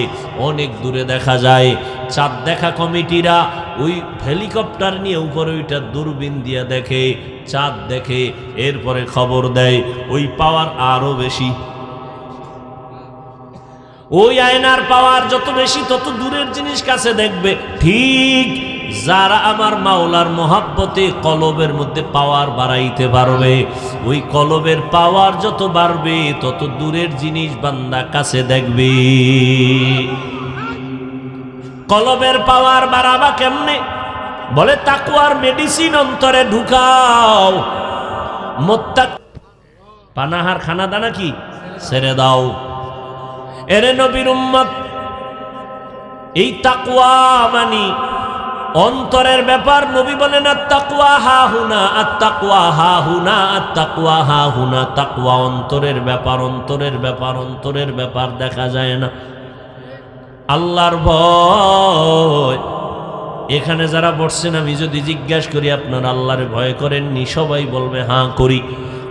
অনেক দূরে দেখা যায়। চাঁদ দেখা কমিটিরা ওই হেলিকপ্টার নিয়ে উপরে ওইটা দূরবীন দিয়া দেখে, চাঁদ দেখে, এরপরে খবর দেয়, ওই পাওয়ার আরো বেশি। ওই আয়নার পাওয়ার যত বেশি তত দূরের জিনিস কাছে দেখবে। ঠিক যারা আমার মাওলার মহাব্বতে কলবের মধ্যে পাওয়ার বাড়াইতে পারবে, ওই কলবের পাওয়ার যত বাড়বে তত দূরের জিনিস বান্দা কাছে দেখবে। কলবের পাওয়ার বাড়াবা কেমনে? বলে তাকওয়ার মেডিসিন অন্তরে ঢুকাও। মোত্তাক পানাহার খানা দানা কি ছেড়ে দাও। এরে নবীর উম্মত, এই তাকওয়া মানি অন্তরের ব্যাপার। নবী বলেন আত্তাকওয়া হাহুনা, আত্তাকওয়া হাহুনা, আত্তাকওয়া হাহুনা। তাকওয়া অন্তরের ব্যাপার, অন্তরের ব্যাপার, অন্তরের ব্যাপার, দেখা যায় না। আল্লাহর ভয়। এখানে যারা বসছেন আমি যদি জিজ্ঞাসা করি আপনারা আল্লাহরে ভয় করেননি, সবাই বলবে হ্যাঁ করি।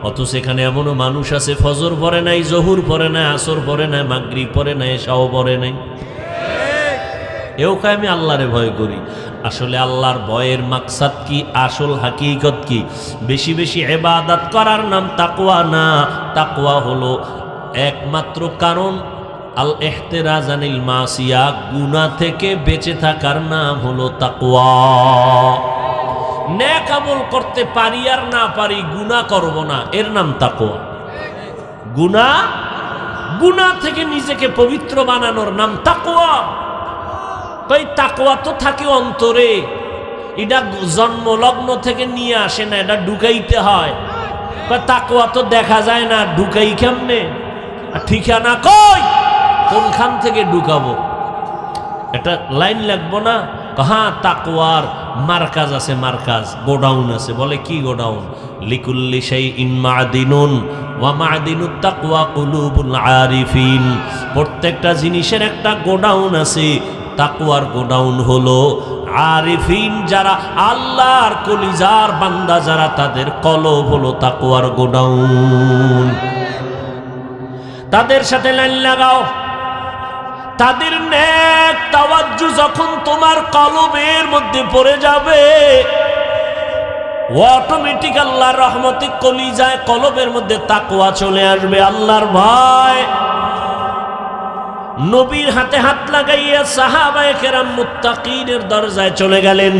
অথচ এখানে এমনও মানুষ আছে ফজর পড়ে নাই, জহুর পড়ে নাই, আসর পড়ে নাই, মাগরিব পড়ে নাই, এশাও পড়ে নাই, এও কয় আমি আল্লাহরে ভয় করি। আসলে আল্লাহর ভয়ের মাকসাদ কি, আসল হাকিকত কি? বেশি বেশি ইবাদত করার নাম তাকওয়া না। তাকওয়া হলো একমাত্র কারণ আল ইহতিরাজ আনিল মাসিয়া, গুনাহ থেকে বেঁচে থাকার নাম হলো তাকওয়া। নেক আমল করতে পারি আর না পারি, গুনাহ করব না, এর নাম তাকওয়া। গুনাহ থেকে নিজেকে পবিত্র বানানোর নাম তাকওয়া। তাই তাকওয়া তো থাকে অন্তরে। এটা জন্মলগ্ন থেকে নিয়ে আসে না, এটা ঢুকাইতে হয়। তাকওয়া তো দেখা যায় না, ঢুকাই কেমনে? ঠিকানা কই, কোনখান থেকে ঢুকাবো? একটা লাইন লাগবো না? হ্যাঁ, তাকওয়ার মার্কাজ আছে, মার্কাজ গোডাউন আছে। বলে কি গোডাউন? লিকুল্লি শাইইন মাদিনুন ওয়া মাদিনুত তাকওয়া কুলুবুল আরিফিন। প্রত্যেকটা জিনিসের একটা গোডাউন আছে। তাকওয়ার গোডাউন হলো আরিফিন, যারা আল্লাহর কলিজার বান্দা, যারা তাদের কলব হলো তাকওয়ার গোডাউন। তাদের সাথে লাইন লাগাও। তাদের নেক তাওয়াজ্জু যখন তোমার কলবের মধ্যে পড়ে যাবে, অটোমেটিক আল্লাহর রহমতে কলিজায় কলবের মধ্যে তাকওয়া চলে আসবে, আল্লাহর ভয়। নবীর হাতে হাত লাগাইয়া সাহাবায়ে কেরাম মুত্তাকিনের দরজায় চলে গেলেন।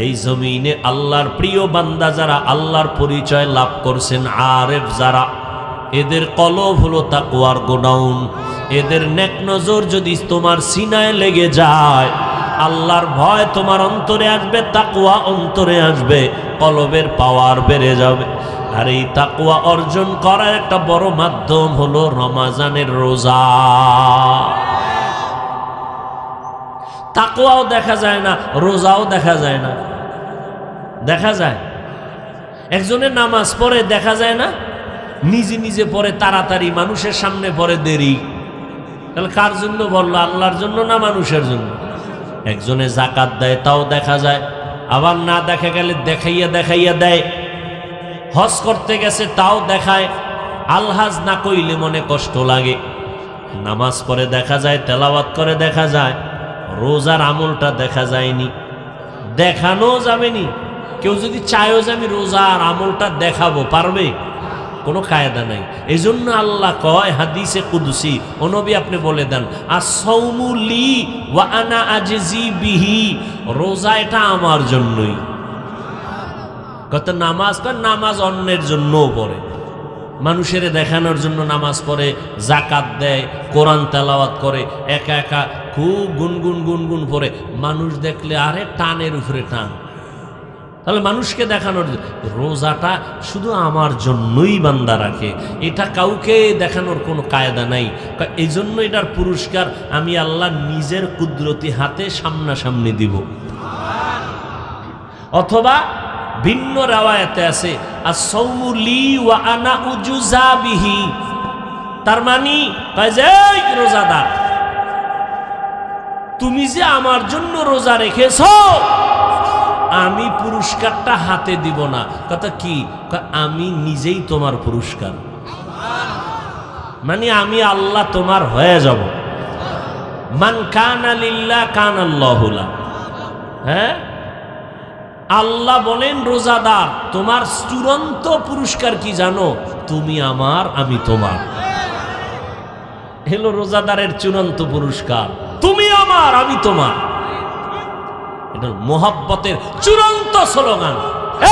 এই জমিনে আল্লাহর প্রিয় বান্দা যারা আল্লাহর পরিচয় লাভ করছেন, আরেফ যারা, এদের কলব হলো তাকওয়ার গোডাউন। এদের নেক নজর যদি তোমার সিনায় লেগে যায়, আল্লাহর ভয় তোমার অন্তরে আসবে, তাকওয়া অন্তরে আসবে, কলবের পাওয়ার বেড়ে যাবে। আর এই তাকওয়া অর্জন করার একটা বড় মাধ্যম হলো রমজানের রোজা। তাকওয়াও দেখা যায় না, রোজাও দেখা যায় না। দেখা যায় একজনের নামাজ পড়ে, দেখা যায় না নিজে নিজে পড়ে তাড়াতাড়ি, মানুষের সামনে পড়ে দেরি। তাহলে কার জন্য বললো? আল্লাহর জন্য না মানুষের জন্য? একজনে যাকাত দেয়, তাও দেখা যায়। আবার না দেখা গেলে দেখাইয়া দেখাইয়া দেয়। হজ করতে গেছে, তাও দেখায়। আলহাজ না কইলে মনে কষ্ট লাগে। নামাজ পড়ে দেখা যায়, তেলাওয়াত করে দেখা যায়, রোজার আমলটা দেখা যায়নি, দেখানো যাবেনি। কেউ যদি চায়ও যে আমি রোজার আমলটা দেখাবো, পারবে? কোনো কায়দা নাই। এই জন্য আল্লাহ কয় হাদিসে কুদসি, ও নবী আপনি বলে দেন, আস-সাওমু লি ওয়া আনা আজজি বিহি, রোজা এটা আমার জন্যই। কত নামাজ পড়ে, নামাজ অন্যের জন্যও পড়ে, মানুষের দেখানোর জন্য নামাজ পড়ে, যাকাত দেয়, কোরআন তেলাওয়াত করে, একা একা খুব গুনগুন গুনগুন পড়ে। মানুষ দেখলে আরে টানের উপরে টান। তাহলে মানুষকে দেখানোর, রোজাটা শুধু আমার জন্যই বান্দা রাখে, এটা কাউকে দেখানোর কোনো কায়দা নাই। এই জন্য এটার পুরস্কার আমি আল্লাহ নিজের কুদরতি হাতে সামনাসামনি দিব। অথবা ভিন্ন রাওয়ায়াতে আছে আস-সাওমু লি ওয়া আনা উজুজা বিহি, তার মানে এই রোজাদার, তুমি যে আমার জন্য রোজা রেখেছো, আমি পুরস্কারটা হাতে দিব না। কথা কি? আমি নিজেই তোমার পুরস্কার, মানে আমি আল্লাহ তোমার হয়ে যাব। মান কানা লিল্লাহ কানাল্লাহু লাহু। হ্যাঁ, আল্লাহ বলেন রোজাদার, তোমার চূড়ান্ত পুরস্কার কি জানো? তুমি আমার, আমি তোমার। হলো রোজাদারের চূড়ান্ত পুরস্কার, তুমি আমার, আমি তোমার। এটা মোহাব্বতের চূড়ান্ত স্লোগান।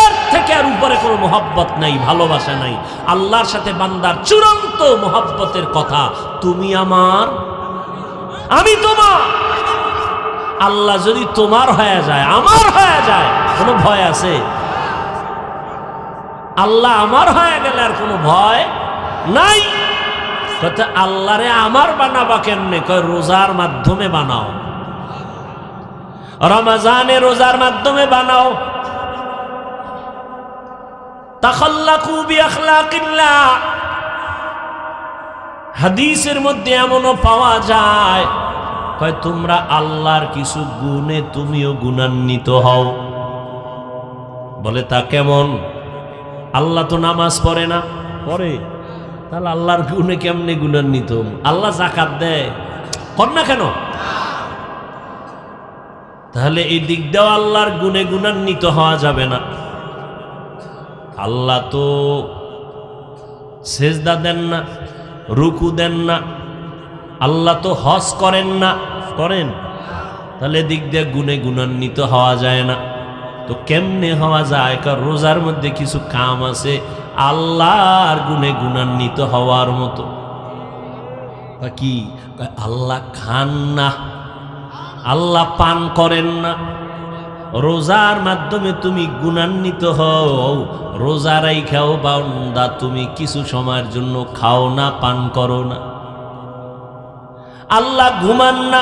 এর থেকে আর উপরে কোনো মোহাব্বত নাই, ভালোবাসা নাই। আল্লাহর সাথে বান্দার চূড়ান্ত মোহাব্বতের কথা, তুমি আমার, আমি তোমার। আল্লাহ যদি তোমার হয়ে যায়, আমার হয়ে যায়, কোনো ভয় আছে? আল্লাহ আমার হয়ে গেলে আর কোনো ভয় নাই। কথা আল্লাহরে আমার বানাবা কেমনে? কয় রোজার মাধ্যমে বানাও, রমজানে রোজার মাধ্যমে বানাও। তাখাল্লাকু বিআখলাকিল্লাহ, হাদিসের মধ্যে এমনও পাওয়া যায়, কয় তোমরা আল্লাহর কিছু গুণে তুমিও গুণান্বিত হও। বলে তা কেমন? আল্লাহ তো নামাজ পড়ে না, পড়ে, তাহলে আল্লাহর গুণে কেমনে গুণান্বিত? আল্লাহ যাকাত দেয়, কর না কেন? তাহলে এই দিক দিয়েও আল্লাহর গুণে গুণান্বিত হওয়া যাবে না। আল্লাহ তো সেজদা দেন না, রুকু দেন না, আল্লাহ তো হজ করেন না, করেন? তাহলে দিক দিয়ে গুণে গুণান্বিত হওয়া যায় না। তো কেমনে হওয়া যায়? কারণ রোজার মধ্যে কিছু কাম আছে আল্লাহর গুণে গুণান্বিত হওয়ার মতো। কি? আল্লাহ খান না, আল্লাহ পান করেন না, রোজার মাধ্যমে তুমি গুণান্বিত হও। রোজা রাইখাও বান্দা তুমি কিছু সময়ের জন্য খাও না, পান করো না। আল্লাহ ঘুমান না,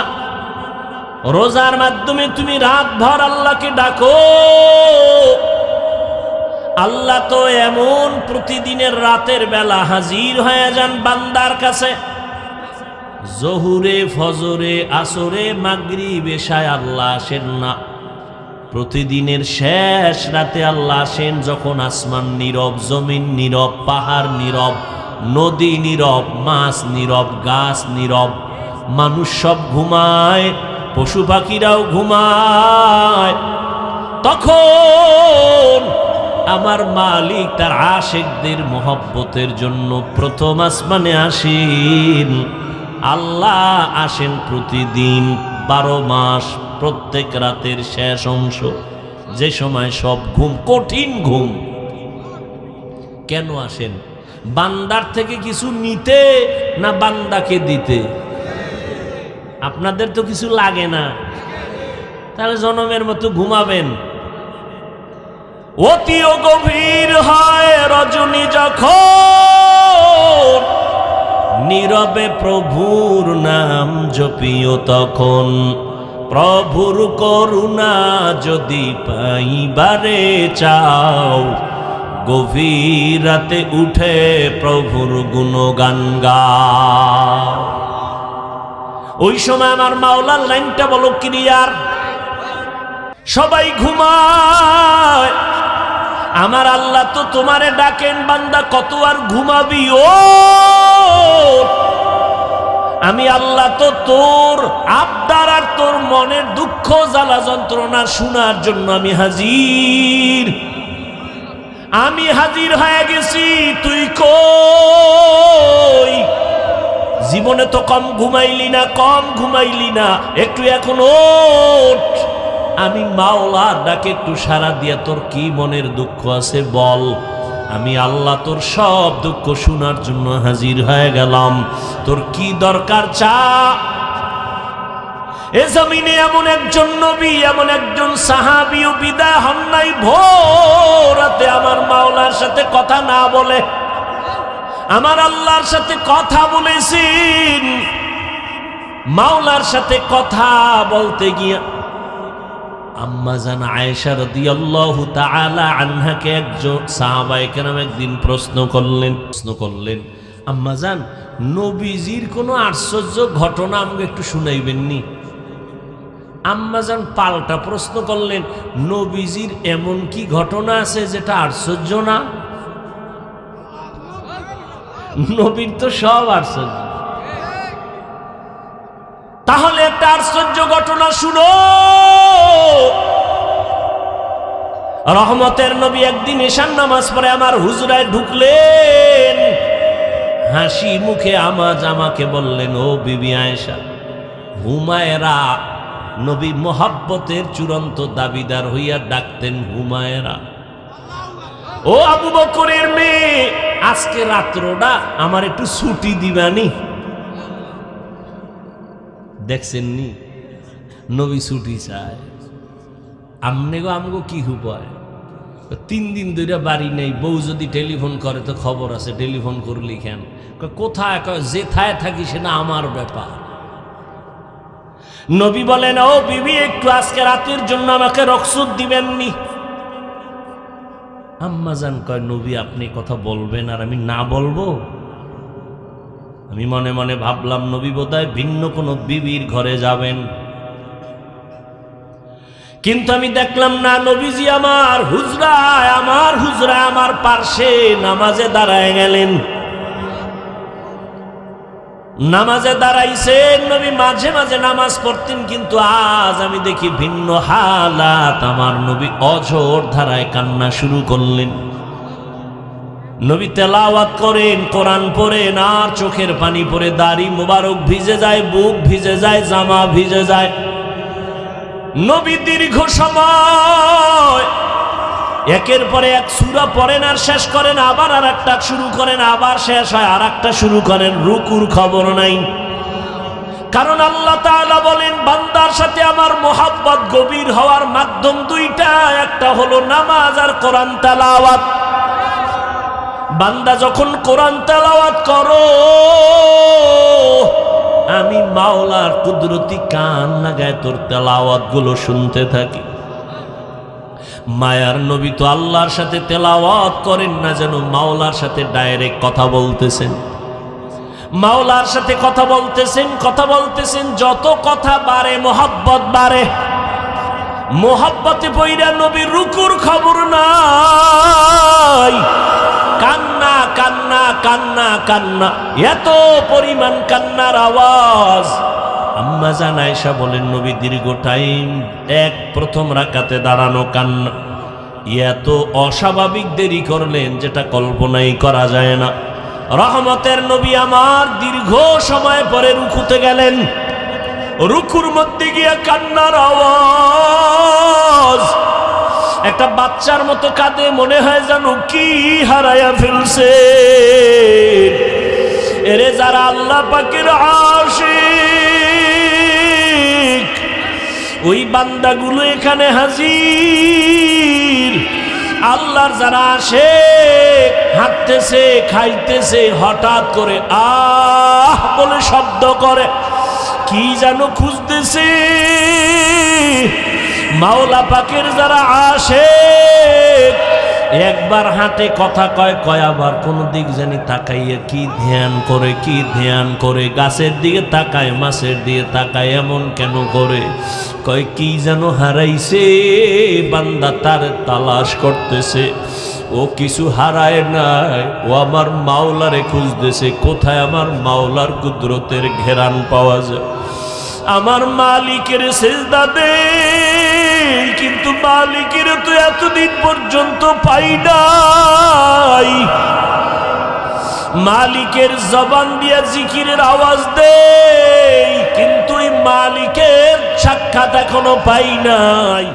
রোজার মাধ্যমে তুমি রাত ভর আল্লাহকে ডাকো। আল্লাহ তো এমন প্রতিদিনের রাতের বেলা হাজির হয়ে যান বান্দার কাছে। জহুরে, ফজরে, আসরে, মাগরিব, এশায় আল্লাহ আসেন না। প্রতিদিনের শেষ রাতে আল্লাহ আসেন যখন আসমান নীরব, জমিন নীরব, পাহাড় নীরব, নদী নীরব, মাছ নীরব, গাছ নীরব, মানুষ সব ঘুমায়, পশু পাখিরাও ঘুমায়। তখন আমার মালিক তার আশিকদের মহব্বতের জন্য প্রথম আসমানে আসেন। আল্লাহ আসেন প্রতিদিন 12 মাস, প্রত্যেক রাতের শেষ অংশ, যে সময় সব ঘুম, কঠিন ঘুম। কেন আসেন? বান্দার থেকে কিছু নিতে না বান্দাকে দিতে? আপনাদের তো কিছু লাগে না, তাহলে জনমের মতো ঘুমাবেন। অতিও গভীর হয় রজনী যখন, নীরবে প্রভুর নাম জপিও তখন। প্রভুর করুণা যদি পাইবারে চাও, গভীর রাতে উঠে প্রভুর গুণগান গাও। ওই সময় আমার মাওলার লাইনটা বলো ক্লিয়ার। সবাই ঘুমায়, আমার আল্লাহ তো তোমারে ডাকেন, বান্দা কত আর ঘুমাবি? ও আমি আল্লাহ তো তোর আবদার আর তোর মনের দুঃখ জ্বালা যন্ত্রণা শোনার জন্য আমি হাজির। আমি হাজির হয়ে গেছি, তুই কই? জীবনে তো কম ঘুমাইলি না, একটু এখন ওঠ। আমি মাওলার ডাকে একটু সাড়া দিয়া তোর কি মনের দুঃখ আছে বল। আমি আল্লাহ তোর সব দুঃখ শোনার জন্য হাজির হয়ে গেলাম। তোর কি দরকার চা। এ জমিনে এমন একজন নবী, এমন একজন সাহাবীও বিদায় হন নাই ভোর রাতে আমার মাওলার সাথে কথা না বলে। আমার আল্লাহর সাথে কথা বলেছেন। মাওলার সাথে কথা বলতে গিয়া আম্মা জান আয়েশা রাদিয়াল্লাহু তাআলা আনহাকে একজন সাহাবায়ে কেরাম একদিন প্রশ্ন করলেন, আম্মা জান, নবীজির কোনো আশ্চর্য ঘটনা আমাকে একটু শুনাইবেননি? আম্মা জান পাল্টা প্রশ্ন করলেন, নবীজির এমন কি ঘটনা আছে যেটা আশ্চর্য না? নবীর তো সব আশ্চর্য। তাহলে একটা আশ্চর্য ঘটনা শুনো। রহমতের নবী একদিন ঈশার নামাজ পড়ে আমার হুজরায় ঢুকলেন। হাসি মুখে আমাকে বললেন, ও বিবি আয়েশা। হুমায়রা, নবী মোহাব্বতের চূড়ান্ত দাবিদার হইয়া ডাকতেন হুমায়রা। ও আবু বকরের মেয়ে, আজকে রাত্রটা আমার একটু ছুটি দিবানি? দেখছেননি নবী ছুটি চায়। আমগো কি উপায়? 3 দিন ধরে বাড়ি নেই, বউ যদি টেলিফোন করে তো খবর আছে, টেলিফোন করলি কেন? কোথায়? যেথায় থাকি সেটা আমার ব্যাপার। নবী বলেন, ও বিবি, একটু আজকে রাতের জন্য আমাকে রুখসত দিবেননি? আম্মা জান কয়, নবী আপনি কথা বলবেন আর আমি না বলবো? আমি মনে মনে ভাবলাম নবী বোধহয় ভিন্ন কোন বিবির ঘরে যাবেন। কিন্তু আমি দেখলাম না, নবীজি আমার হুজরায় আমার পার্শ্বে নামাজে দাঁড়ায় গেলেন। নামাজে দাঁড়াইছেন নবী, মাঝে মাঝে নামাজ পড়তেন, কিন্তু আজ আমি দেখি ভিন্ন হালাত। আমার নবী অঝোর ধারায় কান্না শুরু করলেন। নবী তেলাওয়াত করেন, কোরআন পড়েন, আর চোখের পানি পড়ে দাড়ি মোবারক ভিজে যায়, বুক ভিজে যায়, জামা ভিজে যায়। নবী দীর্ঘ সময় একের পরে এক সূরা পড়েন আর শেষ করেন, আবার আর একটা শুরু করেন, আবার শেষ হয়, আর একটা শুরু করেন, রুকুর খবর নাই। কারণ আল্লাহ তাআলা বলেন বান্দার সাথে আমার মোহাব্বত গভীর হওয়ার মাধ্যম দুইটা, একটা হলো নামাজ আর কোরআন তেলাওয়াত। বান্দা যখন কোরআন তেলাওয়াত করো, আমি মাওলার কুদরতি কান লাগায় তোর তেলাওয়াত গুলো শুনতে থাকি। মায়ার নবী তো আল্লাহর সাথে তেলাওয়াত করেন না, যেন মাওলার সাথে ডাইরেক্ট কথা বলতেছেন, মাওলার সাথে কথা বলতেছেন, কথা বলতেছেন। যত কথা বাড়ে মোহাব্বত বাড়ে, মোহাব্বতে পইরা নবীর রুকুর খবর নাই, কান্না কান্না কান্না কান্না, এত পরিমাণ কান্নার আওয়াজ। আম্মা জান আয়েশা বলেন নবী দীর্ঘ টাইম প্রথম রাকাতে দাঁড়ানো কান্না, এত অস্বাভাবিক দেরি করলেন যেটা কল্পনাই করা যায় না। রহমতের নবী আমার দীর্ঘ সময় পরে রুকুতে গেলেন, রুকুর মধ্যে গিয়ে কান্নার আওয়াজ, একটা বাচ্চার মতো কাঁদে, মনে হয় যেন কি হারায়া ফেলছে। এরে যারা আল্লাহ পাকের আশিক, ওই বান্দাগুলো এখানে হাজির। আল্লাহর যারা আশিক, হাঁটতেছে খাইতেছে, হঠাৎ করে আহ বলে শব্দ করে, কি যেন খুঁজতেছে। মাওলা পাকের যারা আশিক, একবার হাঁটে কথা কয়, কয় আবার কোন দিক জানি তাকাইয়া কি ধ্যান করে, কি ধ্যান করে, গাছের দিকে তাকায়, মাছের দিকে তাকায়, এমন কেন করে? কয় কি যেন হারাইছে, বান্দা তার তালাশ করতেছে। ও কিছু হারায় নাই, ও আমার মাওলারে খুঁজতেছে, কোথায় আমার মাওলার কুদরতের ঘেরান পাওয়া যায়। আমার মালিকের সেজদা দে, কিন্তু মালিকের তো এতদিন পর্যন্ত পাই নাই। মালিকের জবান দিয়া জিকিরের আওয়াজ দে, কিন্তু এই মালিকের সাক্ষাৎ এখনো পাই নাই।